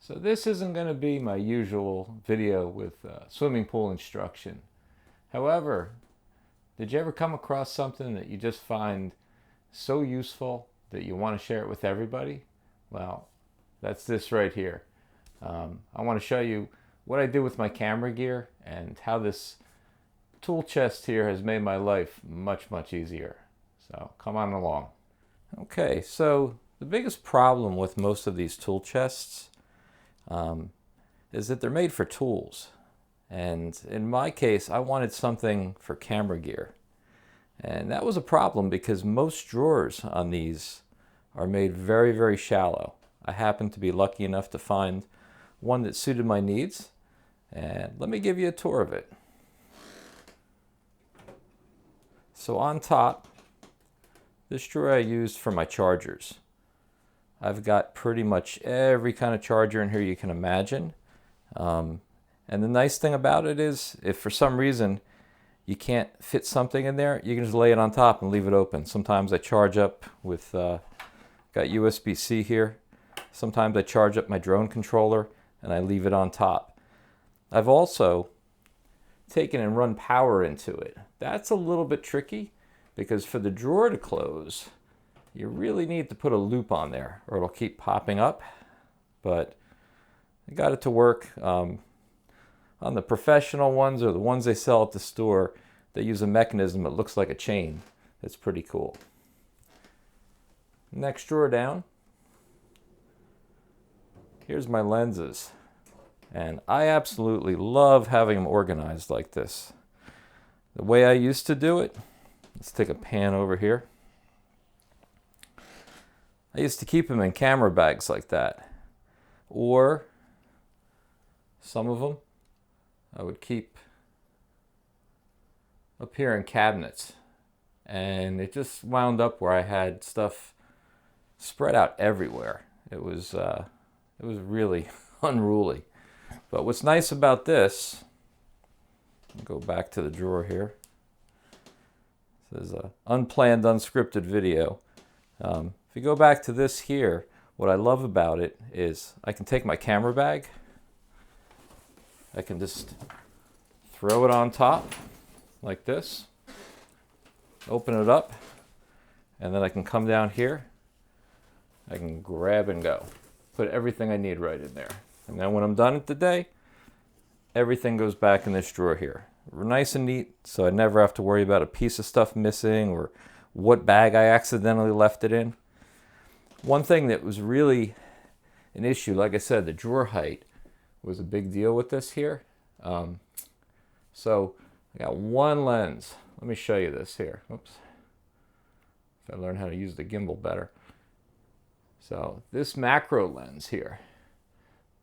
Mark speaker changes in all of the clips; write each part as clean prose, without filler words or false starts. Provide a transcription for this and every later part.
Speaker 1: So this isn't going to be my usual video with swimming pool instruction. However, did you ever come across something that you just find so useful that you want to share it with everybody? Well, that's this right here. I want to show you what I did with my camera gear and how this tool chest here has made my life much, much easier. So come on along. Okay, so the biggest problem with most of these tool chests is that they're made for tools. And in my case, I wanted something for camera gear. And that was a problem because most drawers on these are made very, very shallow. I happened to be lucky enough to find one that suited my needs. And let me give you a tour of it. So on top, this drawer I used for my chargers. I've got pretty much every kind of charger in here you can imagine. And the nice thing about it is, if for some reason you can't fit something in there, you can just lay it on top and leave it open. Sometimes I charge up with, got USB-C here. Sometimes I charge up my drone controller and I leave it on top. I've also taken and run power into it. That's a little bit tricky because for the drawer to close, you really need to put a loop on there or it'll keep popping up. But I got it to work. On the professional ones or the ones they sell at the store, they use a mechanism that looks like a chain. It's pretty cool. Next drawer down, here's my lenses. And I absolutely love having them organized like this. The way I used to do it, let's take a pan over here. I used to keep them in camera bags like that. Or some of them I would keep up here in cabinets. And it just wound up where I had stuff spread out everywhere. It was really unruly. But what's nice about this, I'll go back to the drawer here. This is an unplanned, unscripted video. If you go back to this here, what I love about it is I can take my camera bag, I can just throw it on top like this, open it up, and then I can come down here, I can grab and go. Put everything I need right in there. And then when I'm done with the day, everything goes back in this drawer here. Nice and neat, so I never have to worry about a piece of stuff missing or what bag I accidentally left it in. One thing that was really an issue, like I said, the drawer height was a big deal with this here. So I got one lens. Let me show you this here. Oops. If I learn how to use the gimbal better. So this macro lens here,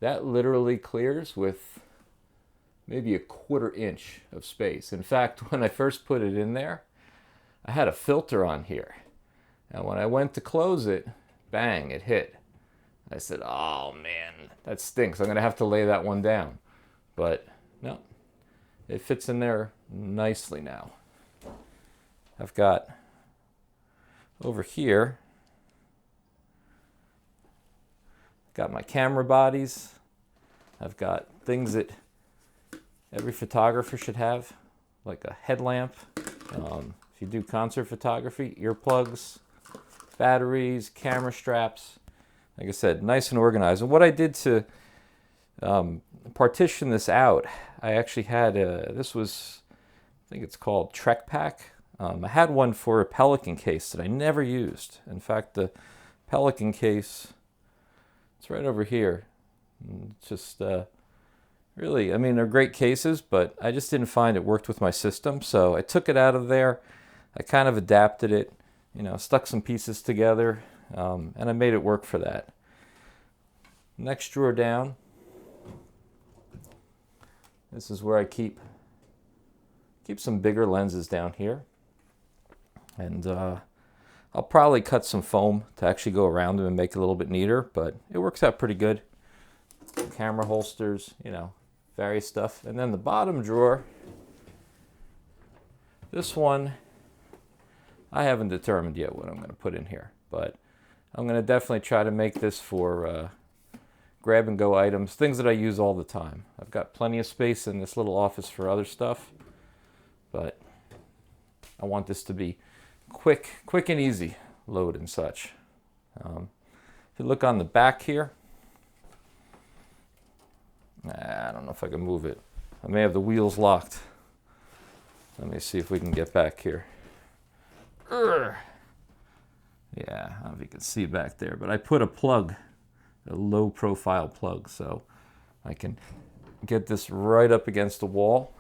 Speaker 1: that literally clears with maybe a 1/4 inch of space. In fact, when I first put it in there, I had a filter on here. And when I went to close it, bang, it hit. I said, oh man, that stinks. I'm going to have to lay that one down. But no, it fits in there nicely now. I've got over here, got my camera bodies. I've got things that every photographer should have, like a headlamp. If you do concert photography, earplugs, batteries, camera straps. Like I said, nice and organized. And what I did to partition this out, I actually had this was, I think it's called Trek Pack. I had one for a Pelican case that I never used. In fact, the Pelican case, it's right over here. It's just really, I mean, they're great cases, but I just didn't find it worked with my system. So I took it out of there. I kind of adapted it, stuck some pieces together, and I made it work for that. Next drawer down, this is where I keep some bigger lenses down here. And I'll probably cut some foam to actually go around them and make it a little bit neater, but it works out pretty good. Camera holsters, various stuff. And then the bottom drawer, this one, I haven't determined yet what I'm going to put in here, but I'm going to definitely try to make this for grab and go items, things that I use all the time. I've got plenty of space in this little office for other stuff, but I want this to be quick and easy load and such. If you look on the back here, I don't know if I can move it. I may have the wheels locked. Let me see if we can get back here. Urgh. Yeah, I don't know if you can see back there, but I put a plug, a low profile plug, so I can get this right up against the wall.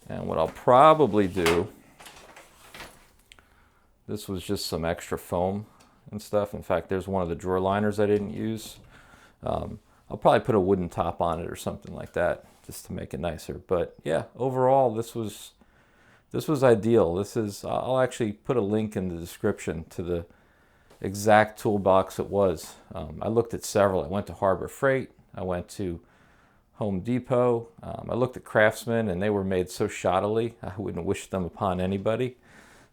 Speaker 1: And what I'll probably do, this was just some extra foam and stuff. In fact, there's one of the drawer liners I didn't use. I'll probably put a wooden top on it or something like that just to make it nicer. But yeah, overall, this was ideal. I'll actually put a link in the description to the exact toolbox it was. I looked at several. I went to Harbor Freight. I went to Home Depot. I looked at Craftsman, and they were made so shoddily, I wouldn't wish them upon anybody.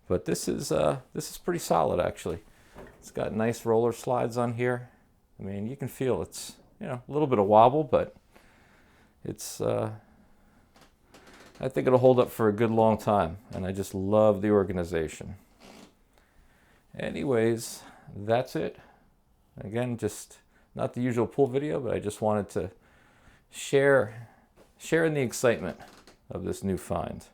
Speaker 1: But this is pretty solid, actually. It's got nice roller slides on here. I mean, you can feel it's, you know, a little bit of wobble, but it's, I think it'll hold up for a good long time, and I just love the organization. Anyways, that's it. Again, just not the usual pool video, but I just wanted to share in the excitement of this new find.